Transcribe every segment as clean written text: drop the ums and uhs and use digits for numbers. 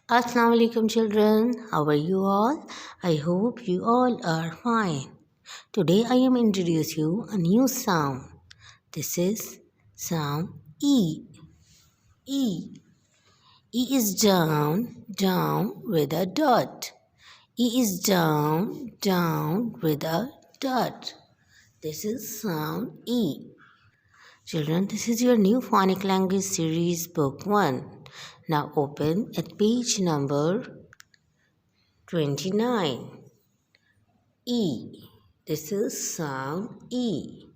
Assalamu alaikum children, how are you all? I hope you all are fine. Today I am introduce you a new sound. This is sound E. E. E is down, down with a dot. E is down, down with a dot. This is sound E. Children, this is your new phonic language series book 1. Now open at page number 29. E. This is sound E.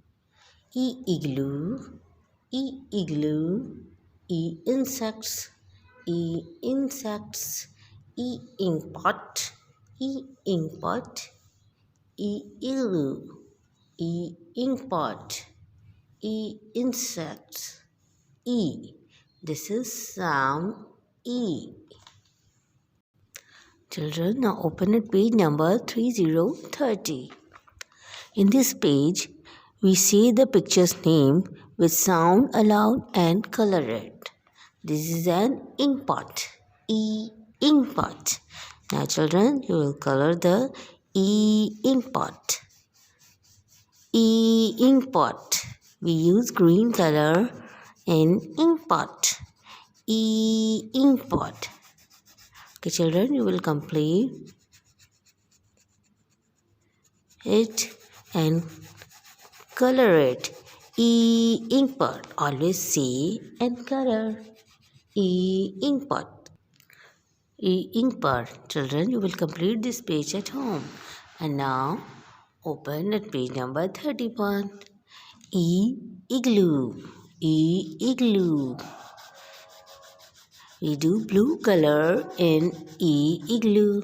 E igloo, E igloo, E insects, E insects, E inkpot, E inkpot, E igloo, E inkpot, E insects, E. This is sound E. Children, now open at page number 3030. In this page, we say the picture's name with sound aloud and color it. This is an inkpot. E inkpot. Now children, you will color the E inkpot. E inkpot. We use green color in inkpot. E inkpot. Okay, children, you will complete it and color it. E inkpot. Always say and color. E inkpot. E inkpot. Children, you will complete this page at home. And now open at page number 31. E igloo. E igloo. We do blue color in E igloo.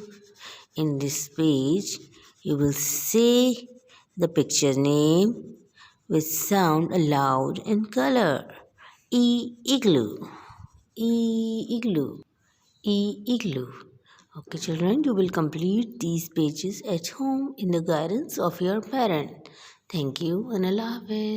In this page, you will say the picture name with sound aloud and color. E igloo. E igloo. E igloo. Okay, children, you will complete these pages at home in the guidance of your parent. Thank you and Allah Hafiz.